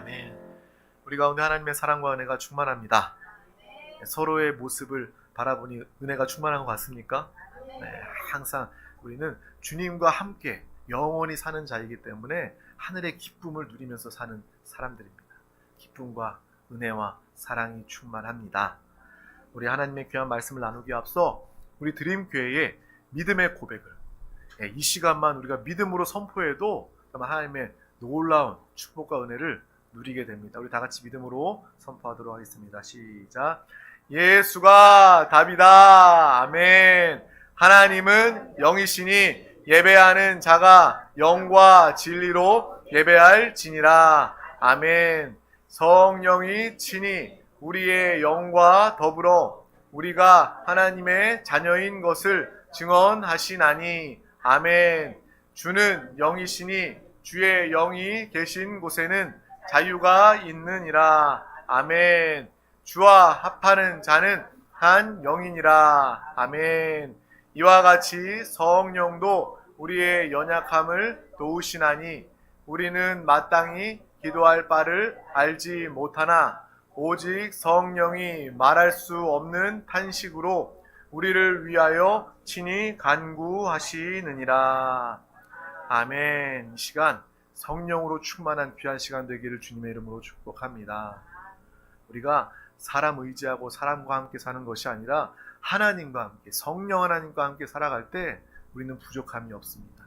아멘. 우리 가운데 하나님의 사랑과 은혜가 충만합니다. 서로의 모습을 바라보니 은혜가 충만한 것 같습니까? 네, 항상 우리는 주님과 함께 영원히 사는 자이기 때문에 하늘의 기쁨을 누리면서 사는 사람들입니다. 기쁨과 은혜와 사랑이 충만합니다. 우리 하나님의 귀한 말씀을 나누기에 앞서 우리 드림교회의 믿음의 고백을 이 시간만 우리가 믿음으로 선포해도 정말 하나님의 놀라운 축복과 은혜를 누리게 됩니다. 우리 다 같이 믿음으로 선포하도록 하겠습니다. 시작. 예수가 답이다. 아멘. 하나님은 영이시니 예배하는 자가 영과 진리로 예배할지니라. 아멘. 성령이 친히 우리의 영과 더불어 우리가 하나님의 자녀인 것을 증언하시나니. 아멘. 주는 영이시니 주의 영이 계신 곳에는 자유가 있느니라. 아멘. 주와 합하는 자는 한 영이니라. 아멘. 이와 같이 성령도 우리의 연약함을 도우시나니 우리는 마땅히 기도할 바를 알지 못하나 오직 성령이 말할 수 없는 탄식으로 우리를 위하여 친히 간구하시느니라. 아멘. 이 시간 성령으로 충만한 귀한 시간 되기를 주님의 이름으로 축복합니다. 우리가 사람 의지하고 사람과 함께 사는 것이 아니라 하나님과 함께, 성령 하나님과 함께 살아갈 때 우리는 부족함이 없습니다.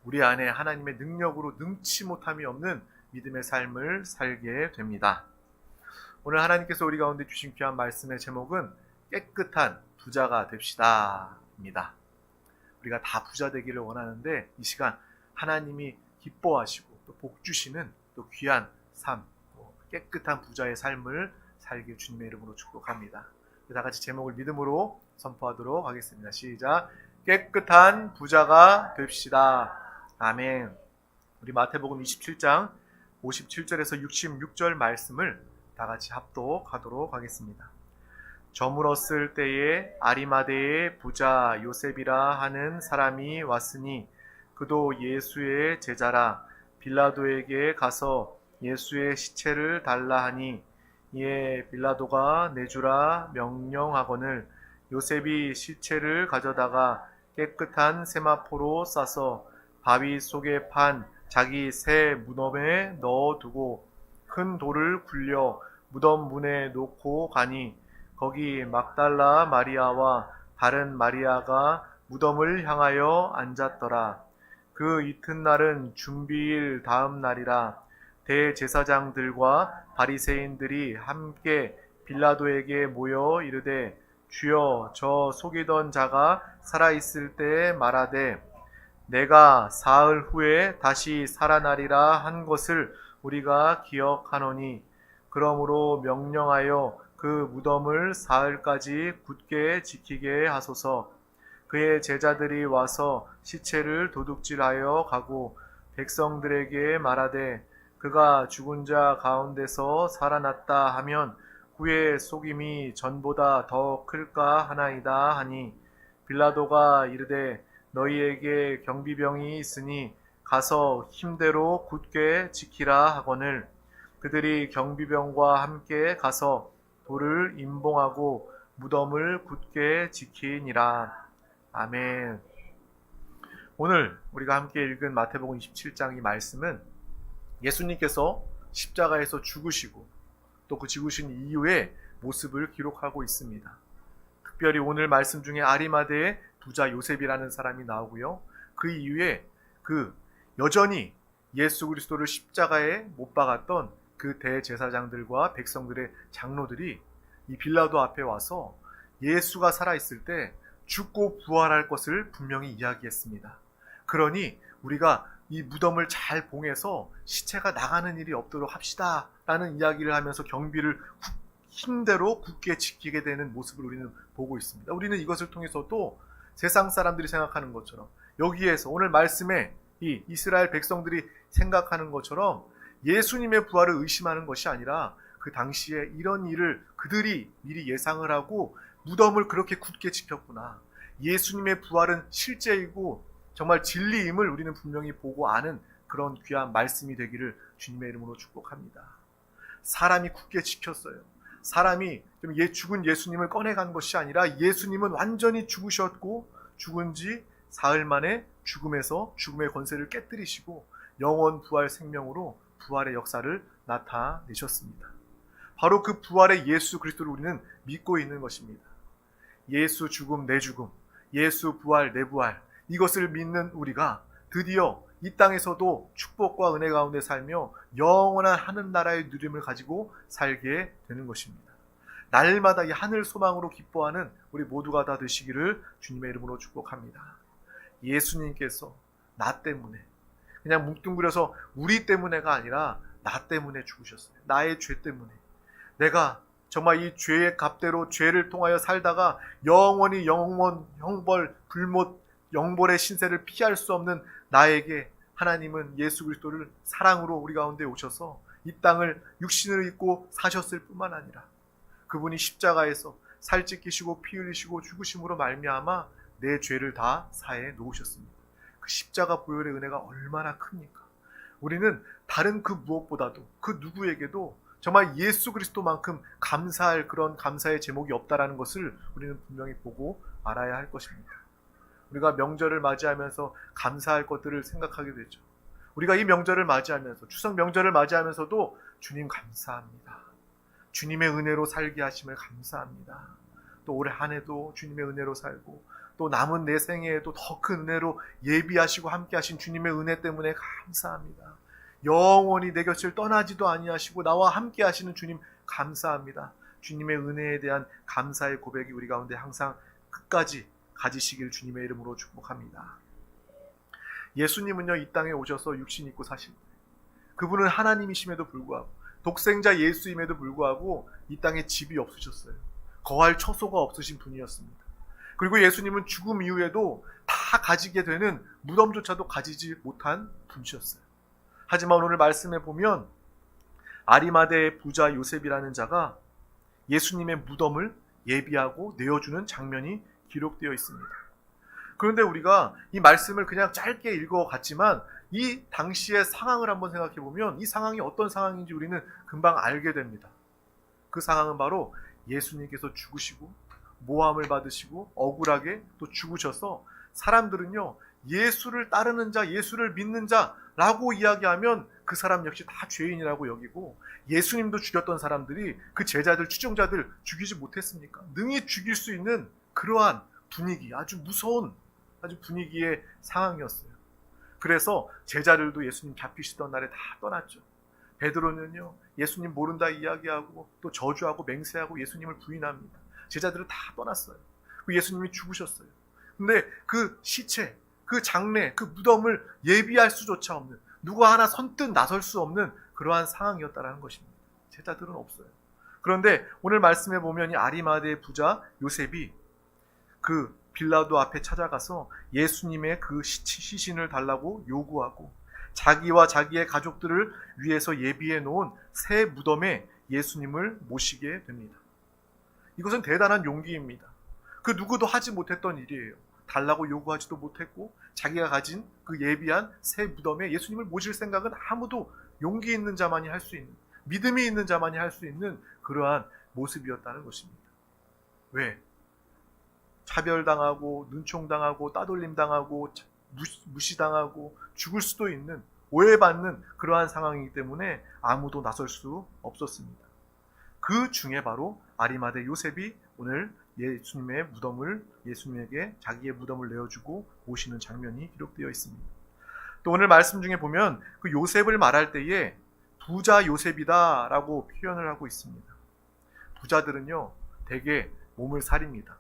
우리 안에 하나님의 능력으로 능치 못함이 없는 믿음의 삶을 살게 됩니다. 오늘 하나님께서 우리 가운데 주신 귀한 말씀의 제목은 깨끗한 부자가 됩시다 입니다. 우리가 다 부자 되기를 원하는데 이 시간 하나님이 기뻐하시고 또 복 주시는 또 귀한 삶, 또 깨끗한 부자의 삶을 살길 주님의 이름으로 축복합니다. 다 같이 제목을 믿음으로 선포하도록 하겠습니다. 시작. 깨끗한 부자가 됩시다. 아멘. 우리 마태복음 27장 57절에서 66절 말씀을 다 같이 합독하도록 하겠습니다. 저물었을 때에 아리마대의 부자 요셉이라 하는 사람이 왔으니 그도 예수의 제자라. 빌라도에게 가서 예수의 시체를 달라 하니 이에 빌라도가 내주라 명령하거늘 요셉이 시체를 가져다가 깨끗한 세마포로 싸서 바위 속에 판 자기 새 무덤에 넣어두고 큰 돌을 굴려 무덤 문에 놓고 가니 거기 막달라 마리아와 다른 마리아가 무덤을 향하여 앉았더라. 그 이튿날은 준비일 다음 날이라. 대제사장들과 바리새인들이 함께 빌라도에게 모여 이르되 주여 저 속이던 자가 살아있을 때 말하되 내가 사흘 후에 다시 살아나리라 한 것을 우리가 기억하노니 그러므로 명령하여 그 무덤을 사흘까지 굳게 지키게 하소서. 그의 제자들이 와서 시체를 도둑질하여 가고 백성들에게 말하되 그가 죽은 자 가운데서 살아났다 하면 그의 속임이 전보다 더 클까 하나이다 하니 빌라도가 이르되 너희에게 경비병이 있으니 가서 힘대로 굳게 지키라 하거늘 그들이 경비병과 함께 가서 돌을 임봉하고 무덤을 굳게 지키니라. 아멘. 오늘 우리가 함께 읽은 마태복음 27장 이 말씀은 예수님께서 십자가에서 죽으시고 또 그 죽으신 이후의 모습을 기록하고 있습니다. 특별히 오늘 말씀 중에 아리마대의 부자 요셉이라는 사람이 나오고요. 그 이후에 여전히 예수 그리스도를 십자가에 못 박았던 그 대제사장들과 백성들의 장로들이 이 빌라도 앞에 와서 예수가 살아있을 때 죽고 부활할 것을 분명히 이야기했습니다. 그러니 우리가 이 무덤을 잘 봉해서 시체가 나가는 일이 없도록 합시다 라는 이야기를 하면서 경비를 힘대로 굳게 지키게 되는 모습을 우리는 보고 있습니다. 우리는 이것을 통해서도 세상 사람들이 생각하는 것처럼 여기에서 오늘 말씀에 이 이스라엘 백성들이 생각하는 것처럼 예수님의 부활을 의심하는 것이 아니라 그 당시에 이런 일을 그들이 미리 예상을 하고 무덤을 그렇게 굳게 지켰구나. 예수님의 부활은 실제이고 정말 진리임을 우리는 분명히 보고 아는 그런 귀한 말씀이 되기를 주님의 이름으로 축복합니다. 사람이 굳게 지켰어요. 사람이 좀 죽은 예수님을 꺼내간 것이 아니라 예수님은 완전히 죽으셨고 죽은 지 사흘 만에 죽음의 권세를 깨뜨리시고 영원 부활 생명으로 부활의 역사를 나타내셨습니다. 바로 그 부활의 예수 그리스도를 우리는 믿고 있는 것입니다. 예수 죽음 내 죽음, 예수 부활 내 부활, 이것을 믿는 우리가 드디어 이 땅에서도 축복과 은혜 가운데 살며 영원한 하늘나라의 누림을 가지고 살게 되는 것입니다. 날마다 이 하늘 소망으로 기뻐하는 우리 모두가 다 되시기를 주님의 이름으로 축복합니다. 예수님께서 나 때문에, 그냥 뭉뚱그려서 우리 때문에가 아니라 나 때문에 죽으셨어요. 나의 죄 때문에. 내가 정말 이 죄의 값대로 죄를 통하여 살다가 영원히 형벌, 불못, 영벌의 신세를 피할 수 없는 나에게 하나님은 예수 그리스도를 사랑으로 우리 가운데 오셔서 이 땅을 육신을 입고 사셨을 뿐만 아니라 그분이 십자가에서 살 찢기시고 피 흘리시고 죽으심으로 말미암아 내 죄를 다 사해 놓으셨습니다. 그 십자가 보혈의 은혜가 얼마나 큽니까? 우리는 다른 그 무엇보다도 그 누구에게도 정말 예수 그리스도만큼 감사할 그런 감사의 제목이 없다라는 것을 우리는 분명히 보고 알아야 할 것입니다. 우리가 명절을 맞이하면서 감사할 것들을 생각하게 되죠. 우리가 이 명절을 맞이하면서 추석 명절을 맞이하면서도 주님 감사합니다. 주님의 은혜로 살게 하심을 감사합니다. 또 올해 한 해도 주님의 은혜로 살고 또 남은 내 생애에도 더 큰 은혜로 예비하시고 함께 하신 주님의 은혜 때문에 감사합니다. 영원히 내 곁을 떠나지도 아니하시고 나와 함께 하시는 주님 감사합니다. 주님의 은혜에 대한 감사의 고백이 우리 가운데 항상 끝까지 가지시길 주님의 이름으로 축복합니다. 예수님은요, 이 땅에 오셔서 육신 입고 사실 때 그분은 하나님이심에도 불구하고 독생자 예수임에도 불구하고 이 땅에 집이 없으셨어요. 거할 처소가 없으신 분이었습니다. 그리고 예수님은 죽음 이후에도 다 가지게 되는 무덤조차도 가지지 못한 분이셨어요. 하지만 오늘 말씀에 보면 아리마대의 부자 요셉이라는 자가 예수님의 무덤을 예비하고 내어주는 장면이 기록되어 있습니다. 그런데 우리가 이 말씀을 그냥 짧게 읽어갔지만 이 당시의 상황을 한번 생각해 보면 이 상황이 어떤 상황인지 우리는 금방 알게 됩니다. 그 상황은 바로 예수님께서 죽으시고 모함을 받으시고 억울하게 또 죽으셔서 사람들은요, 예수를 따르는 자, 예수를 믿는 자라고 이야기하면 그 사람 역시 다 죄인이라고 여기고, 예수님도 죽였던 사람들이 그 제자들, 추종자들 죽이지 못했습니까? 능히 죽일 수 있는 그러한 분위기, 아주 무서운 아주 분위기의 상황이었어요. 그래서 제자들도 예수님 잡히시던 날에 다 떠났죠. 베드로는요, 예수님 모른다 이야기하고 또 저주하고 맹세하고 예수님을 부인합니다. 제자들은 다 떠났어요. 예수님이 죽으셨어요. 근데 그 시체, 그 장례, 그 무덤을 예비할 수조차 없는, 누가 하나 선뜻 나설 수 없는 그러한 상황이었다라는 것입니다. 제자들은 없어요. 그런데 오늘 말씀에 보면 이 아리마대의 부자 요셉이 그 빌라도 앞에 찾아가서 예수님의 그 시신을 달라고 요구하고 자기와 자기의 가족들을 위해서 예비해 놓은 새 무덤에 예수님을 모시게 됩니다. 이것은 대단한 용기입니다. 그 누구도 하지 못했던 일이에요. 달라고 요구하지도 못했고 자기가 가진 그 예비한 새 무덤에 예수님을 모실 생각은 아무도 용기 있는 자만이 할 수 있는, 믿음이 있는 자만이 할 수 있는 그러한 모습이었다는 것입니다. 왜? 차별당하고 눈총당하고 따돌림당하고 무시당하고 죽을 수도 있는, 오해받는 그러한 상황이기 때문에 아무도 나설 수 없었습니다. 그 중에 바로 아리마대 요셉이 오늘 예수님의 무덤을, 예수님에게 자기의 무덤을 내어주고 오시는 장면이 기록되어 있습니다. 또 오늘 말씀 중에 보면 그 요셉을 말할 때에 부자 요셉이다 라고 표현을 하고 있습니다. 부자들은요, 대개 몸을 사립니다.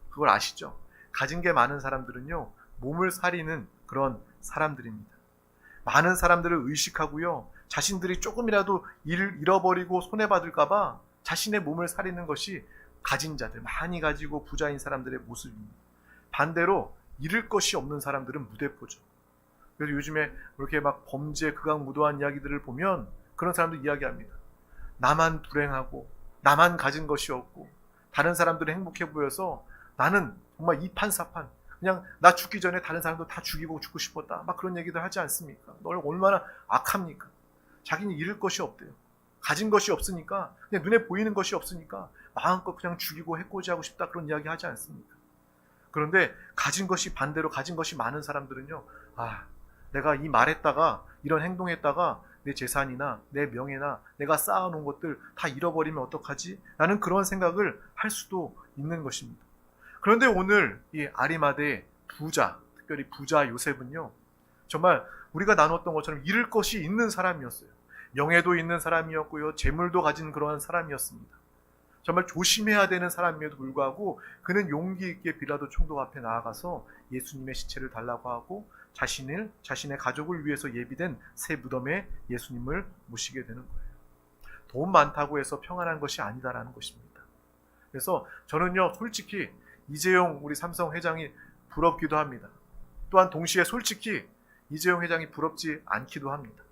그걸 아시죠? 가진 게 많은 사람들은요, 몸을 사리는 그런 사람들입니다. 많은 사람들을 의식하고요, 자신들이 조금이라도 일을 잃어버리고 손해받을까봐 자신의 몸을 사리는 것이 가진 자들, 많이 가지고 부자인 사람들의 모습입니다. 반대로 잃을 것이 없는 사람들은 무대포죠. 그래서 요즘에 이렇게 막 범죄 극악무도한 이야기들을 보면 그런 사람들 이야기합니다. 나만 불행하고 나만 가진 것이 없고 다른 사람들은 행복해 보여서 나는 정말 이판사판, 그냥 나 죽기 전에 다른 사람도 다 죽이고 죽고 싶었다, 막 그런 얘기들 하지 않습니까? 너 얼마나 악합니까? 자기는 잃을 것이 없대요. 가진 것이 없으니까, 그냥 눈에 보이는 것이 없으니까 마음껏 그냥 죽이고 해코지하고 싶다, 그런 이야기 하지 않습니까? 그런데 가진 것이, 반대로 가진 것이 많은 사람들은요, 내가 이 말했다가 이런 행동했다가 내 재산이나 내 명예나 내가 쌓아놓은 것들 다 잃어버리면 어떡하지? 라는 그런 생각을 할 수도 있는 것입니다. 그런데 오늘 이 아리마대의 부자, 특별히 부자 요셉은요, 정말 우리가 나눴던 것처럼 잃을 것이 있는 사람이었어요. 명예도 있는 사람이었고요, 재물도 가진 그러한 사람이었습니다. 정말 조심해야 되는 사람임에도 불구하고 그는 용기 있게 빌라도 총독 앞에 나아가서 예수님의 시체를 달라고 하고 자신의 가족을 위해서 예비된 새 무덤에 예수님을 모시게 되는 거예요. 돈 많다고 해서 평안한 것이 아니다라는 것입니다. 그래서 저는요, 솔직히 이재용 우리 삼성 회장이 부럽기도 합니다. 또한 동시에 솔직히 이재용 회장이 부럽지 않기도 합니다.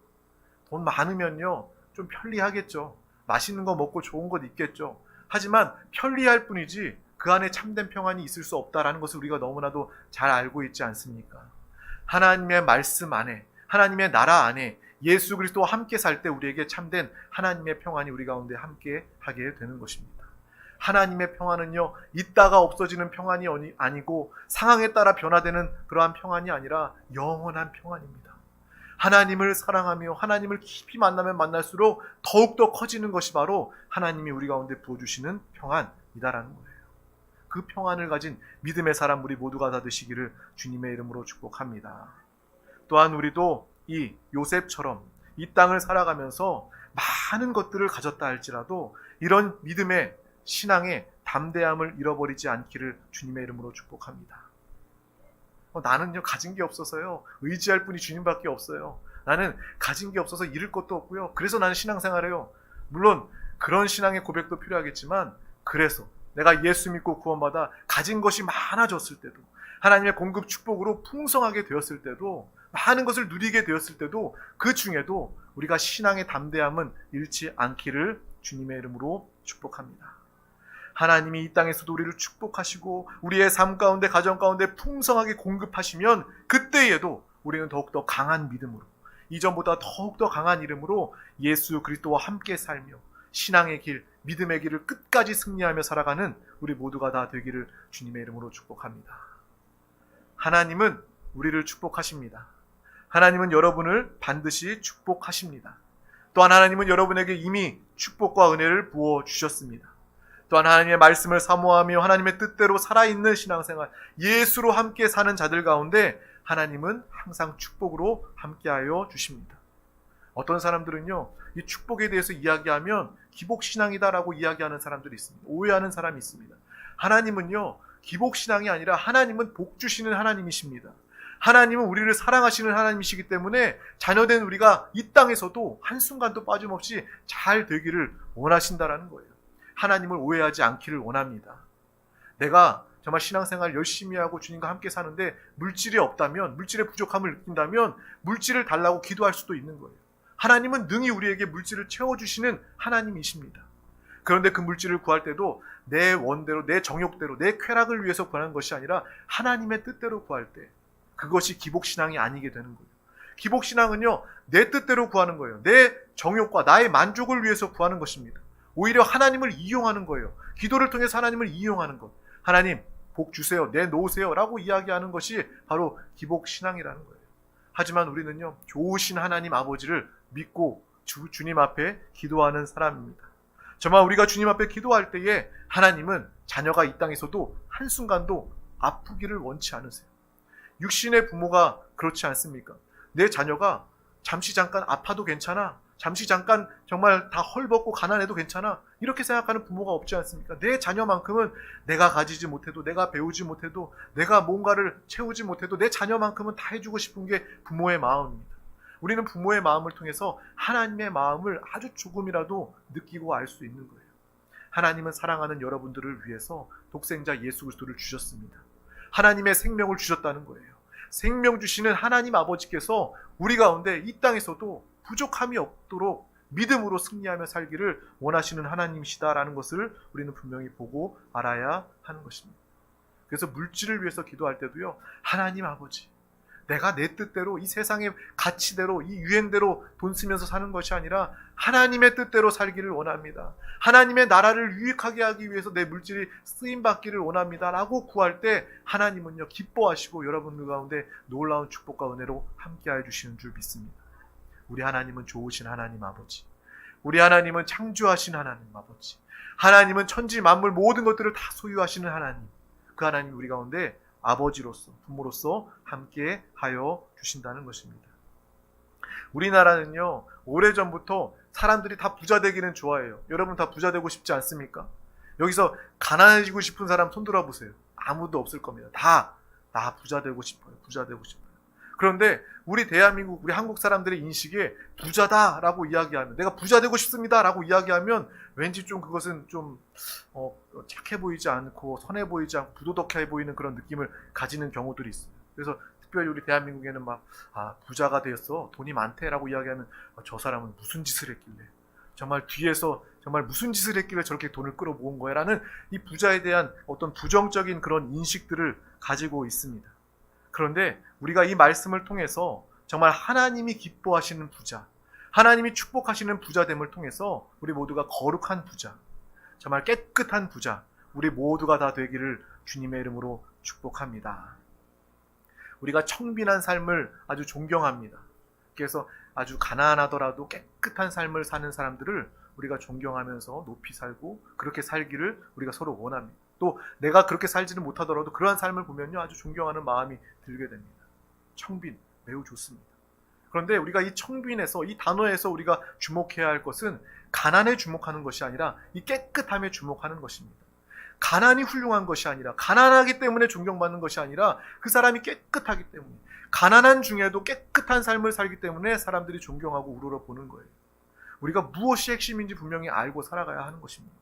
돈 많으면요, 좀 편리하겠죠. 맛있는 거 먹고 좋은 것 있겠죠. 하지만 편리할 뿐이지 그 안에 참된 평안이 있을 수 없다라는 것을 우리가 너무나도 잘 알고 있지 않습니까? 하나님의 말씀 안에, 하나님의 나라 안에 예수 그리스도와 함께 살 때 우리에게 참된 하나님의 평안이 우리 가운데 함께 하게 되는 것입니다. 하나님의 평안은요, 있다가 없어지는 평안이 아니고 상황에 따라 변화되는 그러한 평안이 아니라 영원한 평안입니다. 하나님을 사랑하며 하나님을 깊이 만나면 만날수록 더욱더 커지는 것이 바로 하나님이 우리 가운데 부어주시는 평안이다라는 거예요. 그 평안을 가진 믿음의 사람 우리 모두가 다 되시기를 주님의 이름으로 축복합니다. 또한 우리도 이 요셉처럼 이 땅을 살아가면서 많은 것들을 가졌다 할지라도 이런 믿음의 신앙의 담대함을 잃어버리지 않기를 주님의 이름으로 축복합니다. 나는요, 가진 게 없어서요, 의지할 분이 주님밖에 없어요. 나는 가진 게 없어서 잃을 것도 없고요, 그래서 나는 신앙생활해요. 물론 그런 신앙의 고백도 필요하겠지만, 그래서 내가 예수 믿고 구원받아 가진 것이 많아졌을 때도, 하나님의 공급 축복으로 풍성하게 되었을 때도, 많은 것을 누리게 되었을 때도, 그 중에도 우리가 신앙의 담대함은 잃지 않기를 주님의 이름으로 축복합니다. 하나님이 이 땅에서도 우리를 축복하시고 우리의 삶 가운데, 가정 가운데 풍성하게 공급하시면 그때에도 우리는 더욱더 강한 믿음으로, 이전보다 더욱더 강한 이름으로 예수 그리스도와 함께 살며 신앙의 길, 믿음의 길을 끝까지 승리하며 살아가는 우리 모두가 다 되기를 주님의 이름으로 축복합니다. 하나님은 우리를 축복하십니다. 하나님은 여러분을 반드시 축복하십니다. 또한 하나님은 여러분에게 이미 축복과 은혜를 부어주셨습니다. 또한 하나님의 말씀을 사모하며 하나님의 뜻대로 살아있는 신앙생활, 예수로 함께 사는 자들 가운데 하나님은 항상 축복으로 함께하여 주십니다. 어떤 사람들은요, 이 축복에 대해서 이야기하면 기복신앙이다라고 이야기하는 사람들이 있습니다. 오해하는 사람이 있습니다. 하나님은요, 기복신앙이 아니라 하나님은 복 주시는 하나님이십니다. 하나님은 우리를 사랑하시는 하나님이시기 때문에 자녀된 우리가 이 땅에서도 한순간도 빠짐없이 잘 되기를 원하신다라는 거예요. 하나님을 오해하지 않기를 원합니다. 내가 정말 신앙생활 열심히 하고 주님과 함께 사는데 물질이 없다면, 물질의 부족함을 느낀다면 물질을 달라고 기도할 수도 있는 거예요. 하나님은 능히 우리에게 물질을 채워주시는 하나님이십니다. 그런데 그 물질을 구할 때도 내 원대로, 내 정욕대로, 내 쾌락을 위해서 구하는 것이 아니라 하나님의 뜻대로 구할 때, 그것이 기복신앙이 아니게 되는 거예요. 기복신앙은요, 내 뜻대로 구하는 거예요. 내 정욕과 나의 만족을 위해서 구하는 것입니다. 오히려 하나님을 이용하는 거예요. 기도를 통해서 하나님을 이용하는 것. 하나님, 복 주세요, 내놓으세요 라고 이야기하는 것이 바로 기복신앙이라는 거예요. 하지만 우리는요, 좋으신 하나님 아버지를 믿고 주님 앞에 기도하는 사람입니다. 정말 우리가 주님 앞에 기도할 때에 하나님은 자녀가 이 땅에서도 한순간도 아프기를 원치 않으세요. 육신의 부모가 그렇지 않습니까? 내 자녀가 잠시 잠깐 아파도 괜찮아, 잠시 잠깐 정말 다 헐벗고 가난해도 괜찮아, 이렇게 생각하는 부모가 없지 않습니까? 내 자녀만큼은 내가 가지지 못해도, 내가 배우지 못해도, 내가 뭔가를 채우지 못해도 내 자녀만큼은 다 해주고 싶은 게 부모의 마음입니다. 우리는 부모의 마음을 통해서 하나님의 마음을 아주 조금이라도 느끼고 알 수 있는 거예요. 하나님은 사랑하는 여러분들을 위해서 독생자 예수 그리스도를 주셨습니다. 하나님의 생명을 주셨다는 거예요. 생명 주시는 하나님 아버지께서 우리 가운데 이 땅에서도 부족함이 없도록 믿음으로 승리하며 살기를 원하시는 하나님이시다라는 것을 우리는 분명히 보고 알아야 하는 것입니다. 그래서 물질을 위해서 기도할 때도요, 하나님 아버지, 내가 내 뜻대로 이 세상의 가치대로 이 유행대로 돈 쓰면서 사는 것이 아니라 하나님의 뜻대로 살기를 원합니다. 하나님의 나라를 유익하게 하기 위해서 내 물질이 쓰임받기를 원합니다 라고 구할 때 하나님은요 기뻐하시고 여러분들 가운데 놀라운 축복과 은혜로 함께해 주시는 줄 믿습니다. 우리 하나님은 좋으신 하나님 아버지, 우리 하나님은 창조하신 하나님 아버지, 하나님은 천지 만물 모든 것들을 다 소유하시는 하나님, 그 하나님이 우리 가운데 아버지로서 부모로서 함께 하여 주신다는 것입니다. 우리나라는요 오래전부터 사람들이 다 부자 되기는 좋아해요. 여러분 다 부자 되고 싶지 않습니까? 여기서 가난해지고 싶은 사람 손 들어보세요. 아무도 없을 겁니다. 다 나 부자 되고 싶어요. 부자 되고 싶어요. 그런데 우리 대한민국, 우리 한국 사람들의 인식에 부자다라고 이야기하면, 내가 부자 되고 싶습니다라고 이야기하면 왠지 좀 그것은 좀 착해 보이지 않고 선해 보이지 않고 부도덕해 보이는 그런 느낌을 가지는 경우들이 있어요. 그래서 특별히 우리 대한민국에는 막 부자가 되었어, 돈이 많대라고 이야기하면 저 사람은 무슨 짓을 했길래, 정말 뒤에서 정말 무슨 짓을 했길래 저렇게 돈을 끌어모은 거야 라는 이 부자에 대한 어떤 부정적인 그런 인식들을 가지고 있습니다. 그런데 우리가 이 말씀을 통해서 정말 하나님이 기뻐하시는 부자, 하나님이 축복하시는 부자됨을 통해서 우리 모두가 거룩한 부자, 정말 깨끗한 부자, 우리 모두가 다 되기를 주님의 이름으로 축복합니다. 우리가 청빈한 삶을 아주 존경합니다. 그래서 아주 가난하더라도 깨끗한 삶을 사는 사람들을 우리가 존경하면서 높이 살고 그렇게 살기를 우리가 서로 원합니다. 또 내가 그렇게 살지는 못하더라도 그러한 삶을 보면요 아주 존경하는 마음이 들게 됩니다. 청빈 매우 좋습니다. 그런데 우리가 이 청빈에서, 이 단어에서 우리가 주목해야 할 것은 가난에 주목하는 것이 아니라 이 깨끗함에 주목하는 것입니다. 가난이 훌륭한 것이 아니라, 가난하기 때문에 존경받는 것이 아니라 그 사람이 깨끗하기 때문에, 가난한 중에도 깨끗한 삶을 살기 때문에 사람들이 존경하고 우러러 보는 거예요. 우리가 무엇이 핵심인지 분명히 알고 살아가야 하는 것입니다.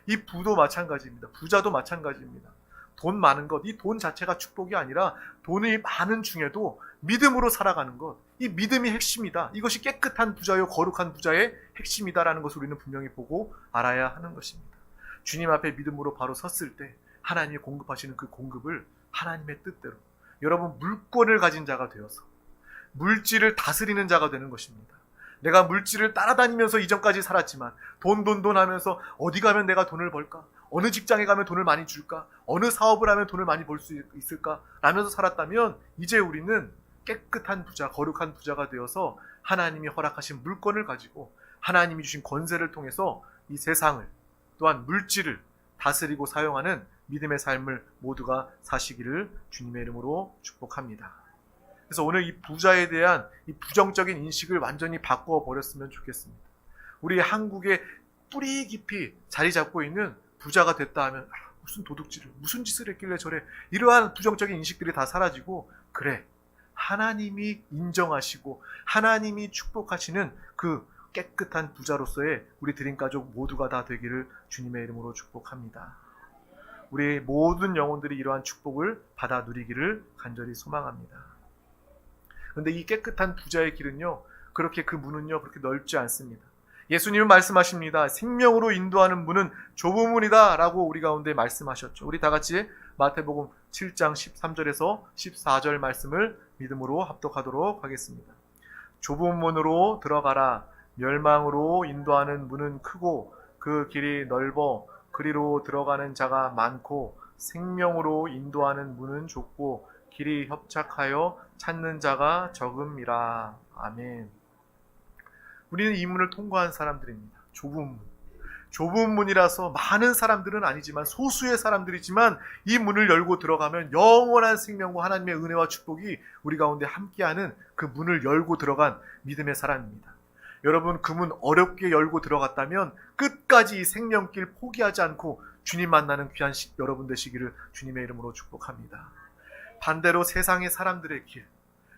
이 부도 마찬가지입니다. 부자도 마찬가지입니다. 돈 많은 것, 이 돈 자체가 축복이 아니라 돈이 많은 중에도 믿음으로 살아가는 것, 이 믿음이 핵심이다. 이것이 깨끗한 부자요 거룩한 부자의 핵심이다라는 것을 우리는 분명히 보고 알아야 하는 것입니다. 주님 앞에 믿음으로 바로 섰을 때 하나님이 공급하시는 그 공급을 하나님의 뜻대로, 여러분 물권을 가진 자가 되어서 물질을 다스리는 자가 되는 것입니다. 내가 물질을 따라다니면서 이전까지 살았지만 돈 하면서 어디 가면 내가 돈을 벌까? 어느 직장에 가면 돈을 많이 줄까? 어느 사업을 하면 돈을 많이 벌 수 있을까? 라면서 살았다면 이제 우리는 깨끗한 부자, 거룩한 부자가 되어서 하나님이 허락하신 물권을 가지고 하나님이 주신 권세를 통해서 이 세상을, 또한 물질을 다스리고 사용하는 믿음의 삶을 모두가 사시기를 주님의 이름으로 축복합니다. 그래서 오늘 이 부자에 대한 이 부정적인 인식을 완전히 바꿔 버렸으면 좋겠습니다. 우리 한국에 뿌리 깊이 자리 잡고 있는 부자가 됐다 하면 무슨 도둑질을, 무슨 짓을 했길래 저래, 이러한 부정적인 인식들이 다 사라지고, 그래, 하나님이 인정하시고 하나님이 축복하시는 그 깨끗한 부자로서의 우리 드림가족 모두가 다 되기를 주님의 이름으로 축복합니다. 우리 모든 영혼들이 이러한 축복을 받아 누리기를 간절히 소망합니다. 그런데 이 깨끗한 부자의 길은요, 그렇게 그 문은요 그렇게 넓지 않습니다. 예수님은 말씀하십니다. 생명으로 인도하는 문은 좁은 문이다 라고 우리 가운데 말씀하셨죠. 우리 다 같이 마태복음 7장 13절에서 14절 말씀을 믿음으로 합독하도록 하겠습니다. 좁은 문으로 들어가라. 멸망으로 인도하는 문은 크고 그 길이 넓어 그리로 들어가는 자가 많고, 생명으로 인도하는 문은 좁고 길이 협착하여 찾는 자가 적음이라. 아멘. 우리는 이 문을 통과한 사람들입니다. 좁은 문이라서 많은 사람들은 아니지만, 소수의 사람들이지만 이 문을 열고 들어가면 영원한 생명과 하나님의 은혜와 축복이 우리 가운데 함께하는 그 문을 열고 들어간 믿음의 사람입니다. 여러분, 그 문 어렵게 열고 들어갔다면 끝까지 이 생명길 포기하지 않고 주님 만나는 귀한 여러분 되시기를 주님의 이름으로 축복합니다. 반대로 세상의 사람들의 길,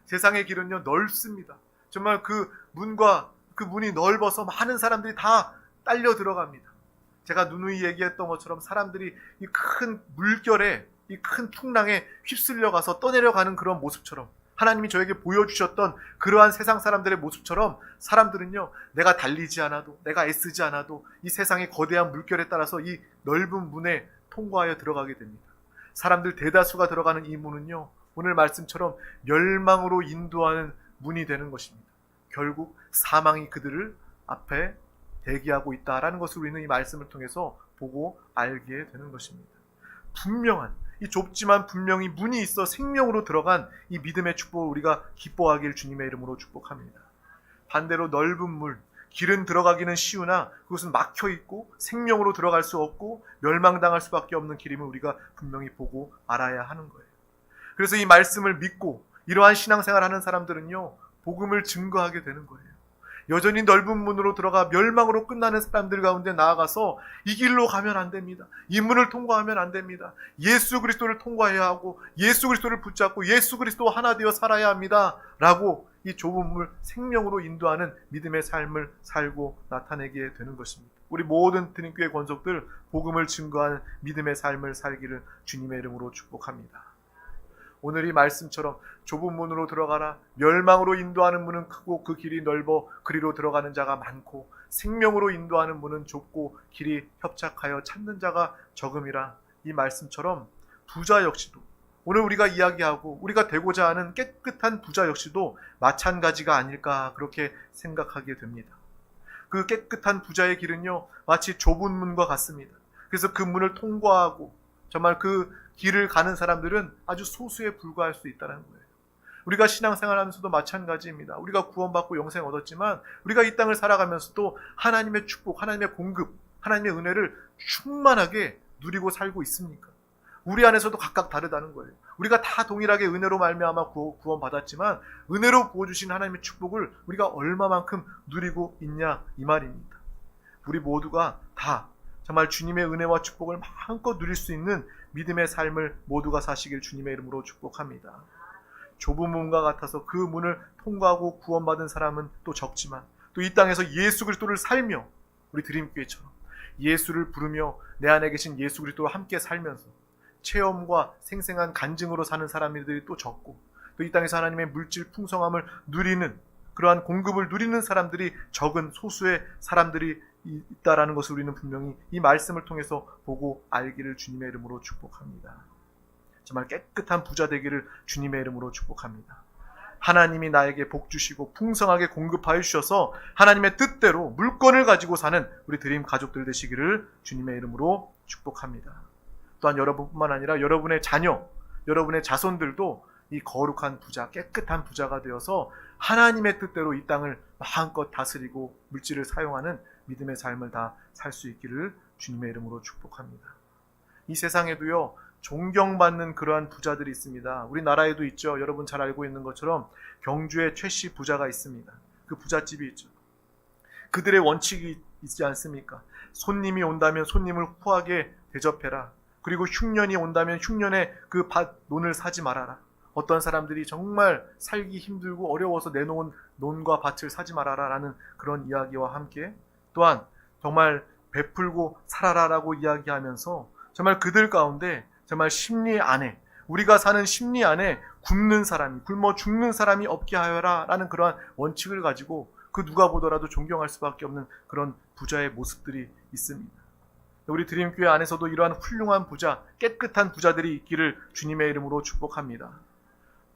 세상의 길은요 넓습니다. 정말 그 문이 넓어서 많은 사람들이 다 딸려 들어갑니다. 제가 누누이 얘기했던 것처럼 사람들이 이 큰 물결에, 이 큰 풍랑에 휩쓸려 가서 떠내려가는 그런 모습처럼, 하나님이 저에게 보여주셨던 그러한 세상 사람들의 모습처럼 사람들은요, 내가 달리지 않아도, 내가 애쓰지 않아도 이 세상의 거대한 물결에 따라서 이 넓은 문에 통과하여 들어가게 됩니다. 사람들 대다수가 들어가는 이 문은요 오늘 말씀처럼 멸망으로 인도하는 문이 되는 것입니다. 결국 사망이 그들을 앞에 대기하고 있다라는 것을 우리는 이 말씀을 통해서 보고 알게 되는 것입니다. 분명한, 이 좁지만 분명히 문이 있어 생명으로 들어간 이 믿음의 축복을 우리가 기뻐하길 주님의 이름으로 축복합니다. 반대로 넓은 물, 길은 들어가기는 쉬우나 그것은 막혀 있고 생명으로 들어갈 수 없고 멸망당할 수밖에 없는 길임을 우리가 분명히 보고 알아야 하는 거예요. 그래서 이 말씀을 믿고 이러한 신앙생활 하는 사람들은요, 복음을 증거하게 되는 거예요. 여전히 넓은 문으로 들어가 멸망으로 끝나는 사람들 가운데 나아가서 이 길로 가면 안 됩니다. 이 문을 통과하면 안 됩니다. 예수 그리스도를 통과해야 하고 예수 그리스도를 붙잡고 예수 그리스도와 하나 되어 살아야 합니다. 라고 이 좁은 물 생명으로 인도하는 믿음의 삶을 살고 나타내게 되는 것입니다. 우리 모든 드림교회 권속들 복음을 증거하는 믿음의 삶을 살기를 주님의 이름으로 축복합니다. 오늘 이 말씀처럼 좁은 문으로 들어가라. 멸망으로 인도하는 문은 크고 그 길이 넓어 그리로 들어가는 자가 많고 생명으로 인도하는 문은 좁고 길이 협착하여 찾는 자가 적음이라. 이 말씀처럼 부자 역시도 오늘 우리가 이야기하고 우리가 되고자 하는 깨끗한 부자 역시도 마찬가지가 아닐까 그렇게 생각하게 됩니다. 그 깨끗한 부자의 길은요, 마치 좁은 문과 같습니다. 그래서 그 문을 통과하고 정말 그 길을 가는 사람들은 아주 소수에 불과할 수 있다는 거예요. 우리가 신앙생활 하면서도 마찬가지입니다. 우리가 구원받고 영생 얻었지만 우리가 이 땅을 살아가면서도 하나님의 축복, 하나님의 공급, 하나님의 은혜를 충만하게 누리고 살고 있습니까? 우리 안에서도 각각 다르다는 거예요. 우리가 다 동일하게 은혜로 말미암아 구원받았지만 은혜로 부어주신 하나님의 축복을 우리가 얼마만큼 누리고 있냐 이 말입니다. 우리 모두가 다 정말 주님의 은혜와 축복을 마음껏 누릴 수 있는 믿음의 삶을 모두가 사시길 주님의 이름으로 축복합니다. 좁은 문과 같아서 그 문을 통과하고 구원받은 사람은 또 적지만 또 이 땅에서 예수 그리스도를 살며 우리 드림교회처럼 예수를 부르며 내 안에 계신 예수 그리스도와 함께 살면서 체험과 생생한 간증으로 사는 사람들이 또 적고 또 이 땅에서 하나님의 물질 풍성함을 누리는 그러한 공급을 누리는 사람들이 적은 소수의 사람들이 있다라는 것을 우리는 분명히 이 말씀을 통해서 보고 알기를 주님의 이름으로 축복합니다. 정말 깨끗한 부자 되기를 주님의 이름으로 축복합니다. 하나님이 나에게 복 주시고 풍성하게 공급하여 주셔서 하나님의 뜻대로 물건을 가지고 사는 우리 드림 가족들 되시기를 주님의 이름으로 축복합니다. 또한 여러분뿐만 아니라 여러분의 자녀, 여러분의 자손들도 이 거룩한 부자, 깨끗한 부자가 되어서 하나님의 뜻대로 이 땅을 마음껏 다스리고 물질을 사용하는 믿음의 삶을 다 살 수 있기를 주님의 이름으로 축복합니다. 이 세상에도요, 존경받는 그러한 부자들이 있습니다. 우리나라에도 있죠. 여러분 잘 알고 있는 것처럼 경주에 최씨 부자가 있습니다. 그 부잣집이 있죠. 그들의 원칙이 있지 않습니까? 손님이 온다면 손님을 후하게 대접해라. 그리고 흉년이 온다면 흉년에 그 밭, 논을 사지 말아라. 어떤 사람들이 정말 살기 힘들고 어려워서 내놓은 논과 밭을 사지 말아라 라는 그런 이야기와 함께 또한 정말 베풀고 살아라라고 이야기하면서 정말 그들 가운데 정말 심리 안에 우리가 사는 심리 안에 굶는 사람이 굶어 죽는 사람이 없게 하여라 라는 그러한 원칙을 가지고 그 누가 보더라도 존경할 수밖에 없는 그런 부자의 모습들이 있습니다. 우리 드림교회 안에서도 이러한 훌륭한 부자, 깨끗한 부자들이 있기를 주님의 이름으로 축복합니다.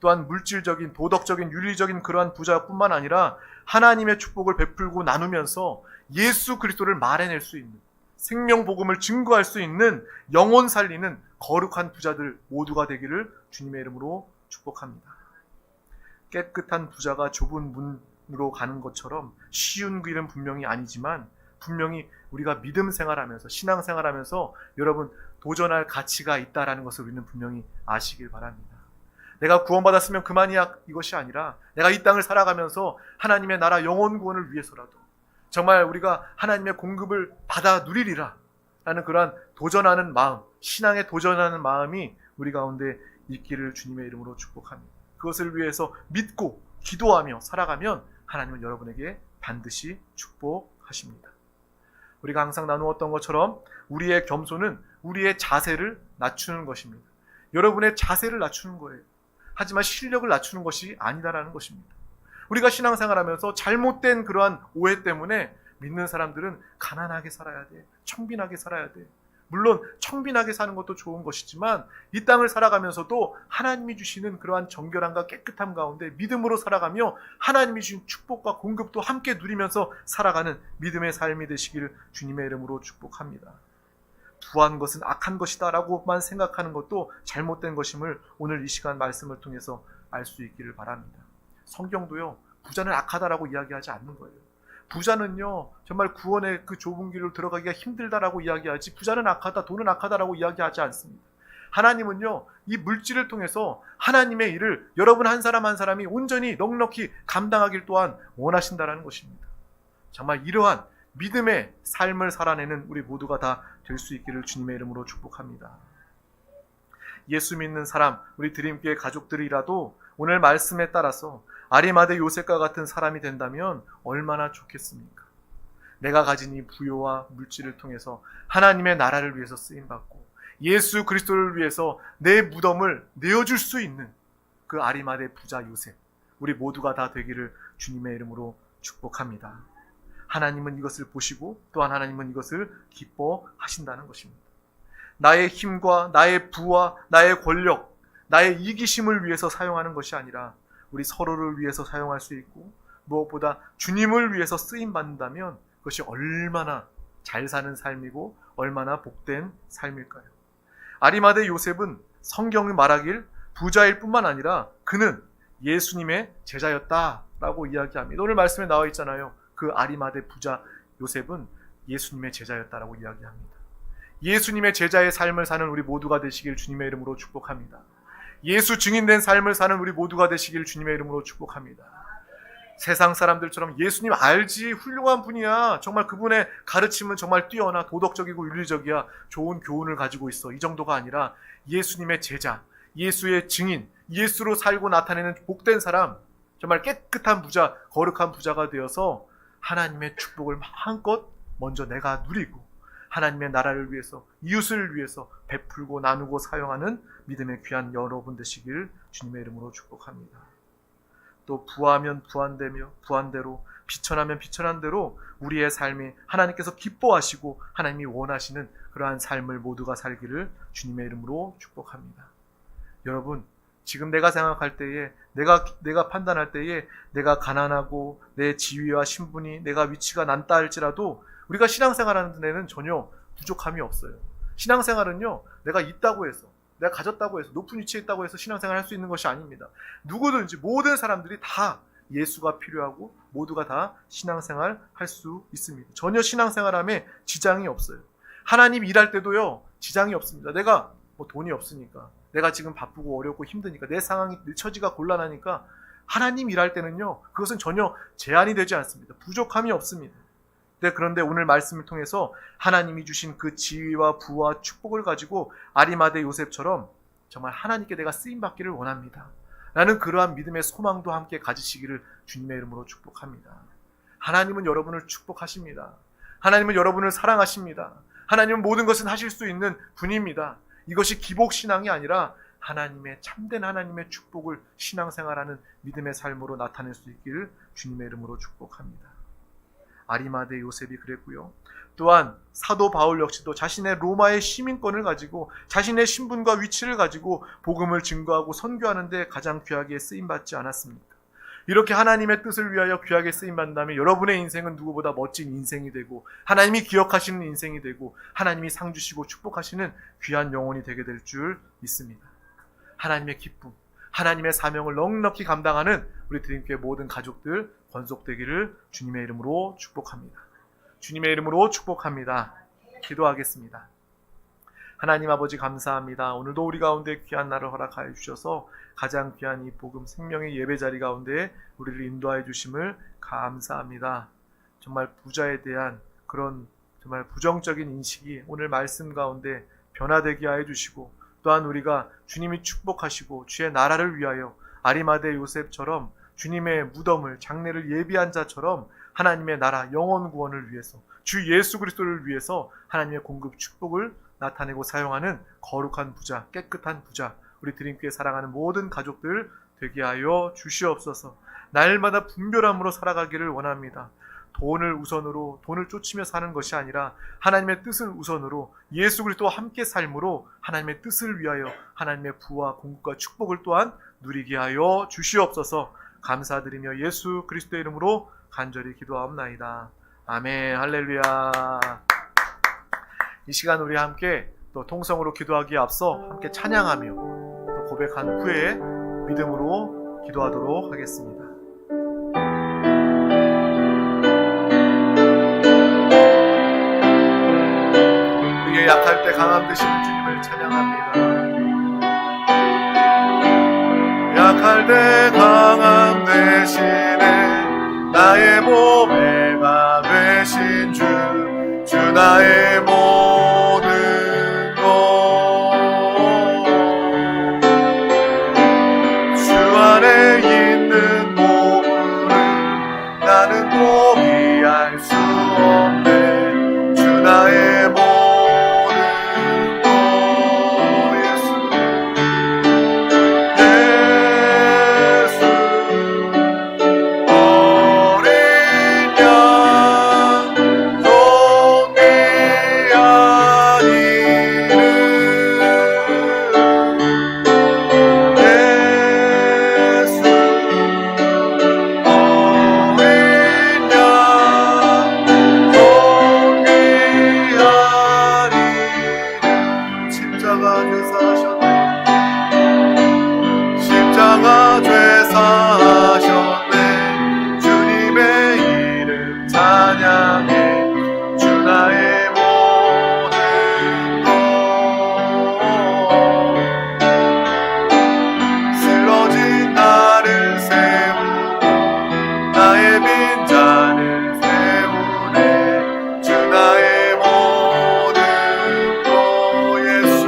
또한 물질적인, 도덕적인, 윤리적인 그러한 부자뿐만 아니라 하나님의 축복을 베풀고 나누면서 예수 그리스도를 말해낼 수 있는 생명 복음을 증거할 수 있는 영혼 살리는 거룩한 부자들 모두가 되기를 주님의 이름으로 축복합니다. 깨끗한 부자가 좁은 문으로 가는 것처럼 쉬운 길은 분명히 아니지만 분명히 우리가 믿음 생활하면서 신앙 생활하면서 여러분 도전할 가치가 있다라는 것을 우리는 분명히 아시길 바랍니다. 내가 구원받았으면 그만이야 이것이 아니라 내가 이 땅을 살아가면서 하나님의 나라 영혼 구원을 위해서라도 정말 우리가 하나님의 공급을 받아 누리리라 라는 그러한 도전하는 마음, 신앙에 도전하는 마음이 우리 가운데 있기를 주님의 이름으로 축복합니다. 그것을 위해서 믿고 기도하며 살아가면 하나님은 여러분에게 반드시 축복하십니다. 우리가 항상 나누었던 것처럼 우리의 겸손은 우리의 자세를 낮추는 것입니다. 여러분의 자세를 낮추는 거예요. 하지만 실력을 낮추는 것이 아니다라는 것입니다. 우리가 신앙생활하면서 잘못된 그러한 오해 때문에 믿는 사람들은 가난하게 살아야 돼, 청빈하게 살아야 돼, 물론 청빈하게 사는 것도 좋은 것이지만 이 땅을 살아가면서도 하나님이 주시는 그러한 정결함과 깨끗함 가운데 믿음으로 살아가며 하나님이 주신 축복과 공급도 함께 누리면서 살아가는 믿음의 삶이 되시기를 주님의 이름으로 축복합니다. 부한 것은 악한 것이다 라고만 생각하는 것도 잘못된 것임을 오늘 이 시간 말씀을 통해서 알 수 있기를 바랍니다. 성경도요, 부자는 악하다라고 이야기하지 않는 거예요. 부자는요, 정말 구원의 그 좁은 길로 들어가기가 힘들다라고 이야기하지, 부자는 악하다, 돈은 악하다라고 이야기하지 않습니다. 하나님은요, 이 물질을 통해서 하나님의 일을 여러분 한 사람 한 사람이 온전히 넉넉히 감당하길 또한 원하신다라는 것입니다. 정말 이러한 믿음의 삶을 살아내는 우리 모두가 다 될 수 있기를 주님의 이름으로 축복합니다. 예수 믿는 사람, 우리 드림교회 가족들이라도 오늘 말씀에 따라서 아리마대 요셉과 같은 사람이 된다면 얼마나 좋겠습니까? 내가 가진 이 부요와 물질을 통해서 하나님의 나라를 위해서 쓰임받고 예수 그리스도를 위해서 내 무덤을 내어줄 수 있는 그 아리마대 부자 요셉, 우리 모두가 다 되기를 주님의 이름으로 축복합니다. 하나님은 이것을 보시고 또한 하나님은 이것을 기뻐하신다는 것입니다. 나의 힘과 나의 부와 나의 권력, 나의 이기심을 위해서 사용하는 것이 아니라 우리 서로를 위해서 사용할 수 있고 무엇보다 주님을 위해서 쓰임받는다면 그것이 얼마나 잘 사는 삶이고 얼마나 복된 삶일까요? 아리마대 요셉은 성경이 말하길 부자일 뿐만 아니라 그는 예수님의 제자였다라고 이야기합니다. 오늘 말씀에 나와 있잖아요. 그 아리마대 부자 요셉은 예수님의 제자였다라고 이야기합니다. 예수님의 제자의 삶을 사는 우리 모두가 되시길 주님의 이름으로 축복합니다. 예수 증인된 삶을 사는 우리 모두가 되시길 주님의 이름으로 축복합니다. 세상 사람들처럼 예수님 알지, 훌륭한 분이야, 정말 그분의 가르침은 정말 뛰어나 도덕적이고 윤리적이야, 좋은 교훈을 가지고 있어, 이 정도가 아니라 예수님의 제자, 예수의 증인, 예수로 살고 나타내는 복된 사람, 정말 깨끗한 부자, 거룩한 부자가 되어서 하나님의 축복을 마음껏 먼저 내가 누리고 하나님의 나라를 위해서, 이웃을 위해서 베풀고 나누고 사용하는 믿음의 귀한 여러분 되시길 주님의 이름으로 축복합니다. 또 부하면 부한대로, 비천하면 비천한대로 우리의 삶이 하나님께서 기뻐하시고 하나님이 원하시는 그러한 삶을 모두가 살기를 주님의 이름으로 축복합니다. 여러분, 지금 내가 생각할 때에, 내가 판단할 때에 내가 가난하고 내 지위와 신분이, 내가 위치가 낮다 할지라도 우리가 신앙생활하는 데는 전혀 부족함이 없어요. 신앙생활은요, 내가 있다고 해서, 내가 가졌다고 해서, 높은 위치에 있다고 해서 신앙생활 할 수 있는 것이 아닙니다. 누구든지 모든 사람들이 다 예수가 필요하고 모두가 다 신앙생활 할 수 있습니다. 전혀 신앙생활함에 지장이 없어요. 하나님 일할 때도요, 지장이 없습니다. 내가 돈이 없으니까, 내가 지금 바쁘고 어렵고 힘드니까, 내 상황이, 내 처지가 곤란하니까 하나님 일할 때는요, 그것은 전혀 제한이 되지 않습니다. 부족함이 없습니다. 그런데 오늘 말씀을 통해서 하나님이 주신 그 지위와 부와 축복을 가지고 아리마대 요셉처럼 정말 하나님께 내가 쓰임받기를 원합니다 라는 그러한 믿음의 소망도 함께 가지시기를 주님의 이름으로 축복합니다. 하나님은 여러분을 축복하십니다. 하나님은 여러분을 사랑하십니다. 하나님은 모든 것을 하실 수 있는 분입니다. 이것이 기복신앙이 아니라 하나님의 참된 하나님의 축복을 신앙생활하는 믿음의 삶으로 나타낼 수 있기를 주님의 이름으로 축복합니다. 아리마대 요셉이 그랬고요. 또한 사도 바울 역시도 자신의 로마의 시민권을 가지고 자신의 신분과 위치를 가지고 복음을 증거하고 선교하는 데 가장 귀하게 쓰임받지 않았습니까? 이렇게 하나님의 뜻을 위하여 귀하게 쓰임받는다면 여러분의 인생은 누구보다 멋진 인생이 되고 하나님이 기억하시는 인생이 되고 하나님이 상 주시고 축복하시는 귀한 영혼이 되게 될 줄 믿습니다. 하나님의 기쁨, 하나님의 사명을 넉넉히 감당하는 우리 드림교회 모든 가족들 권속되기를 주님의 이름으로 축복합니다. 주님의 이름으로 축복합니다. 기도하겠습니다. 하나님 아버지 감사합니다. 오늘도 우리 가운데 귀한 날을 허락하여 주셔서 가장 귀한 이 복음 생명의 예배 자리 가운데 우리를 인도하여 주심을 감사합니다. 정말 부자에 대한 그런 정말 부정적인 인식이 오늘 말씀 가운데 변화되게 하여 주시고 또한 우리가 주님이 축복하시고 주의 나라를 위하여 아리마대 요셉처럼 주님의 무덤을 장례를 예비한 자처럼 하나님의 나라 영원 구원을 위해서 주 예수 그리스도를 위해서 하나님의 공급 축복을 나타내고 사용하는 거룩한 부자, 깨끗한 부자, 우리 드림교회 사랑하는 모든 가족들 되게 하여 주시옵소서. 날마다 분별함으로 살아가기를 원합니다. 돈을 우선으로, 돈을 쫓으며 사는 것이 아니라 하나님의 뜻을 우선으로 예수 그리스도와 함께 삶으로 하나님의 뜻을 위하여 하나님의 부와 공급과 축복을 또한 누리게 하여 주시옵소서. 감사드리며 예수 그리스도의 이름으로 간절히 기도하옵나이다. 아멘. 할렐루야. 이 시간 우리 함께 또 통성으로 기도하기에 앞서 함께 찬양하며 또 고백한 후에 믿음으로 기도하도록 하겠습니다. 우리의 약할 때 강함 되시는 주님을 찬양합니다. 약할 때 강함 되시네 나의 보배가 되신 주 나의 모든 것 주 안에 있는 보물은 나는 포기할 수 없네 주 나의 모든 것 예수 어린 양 십자가 죄사하셨네 주님의 이름 찬양해 주 나의 모든 것 쓰러진 나를 세우고 나의 빈잔을 세우네 주 나의 모든 것 예수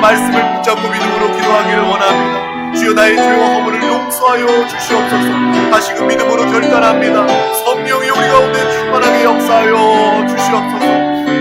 말씀을 붙잡고 믿음으로 기도하기를 원합니다. 주여 나의 죄와 허물을 용서하여 주시옵소서. 다시금 믿음으로 결단합니다. 성령이 우리 가운데 충만하게 역사하여 주시옵소서.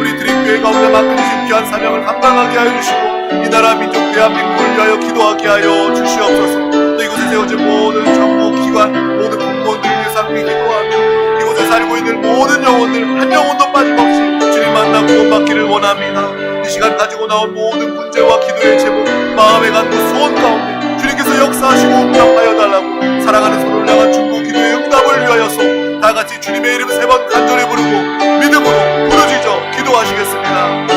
우리 드림교회 가운데 맡겨주신 귀한 사명을 감당하게 하여 주시고 이 나라 민족 대한민국을 위하여 기도하게 하여 주시옵소서. 또 이곳에 세워진 모든 정부 기관 모든 공무원들 위해서 함께 기도하며 이곳에 살고 있는 모든 영혼들 한 영혼도 빠짐없이 주님 만나 구원받기를 원합니다. 이 시간 가지고 나온 모든 문제와 기도의 제목 마음에 갖고 소원 가운데 주님께서 역사하시고 응답하여 달라고 사랑하는 서로를 향한 중보 기도의 응답을 위하여서 다같이 주님의 이름 3번 간절히 부르고 믿음으로 부르짖어 기도하시겠습니다.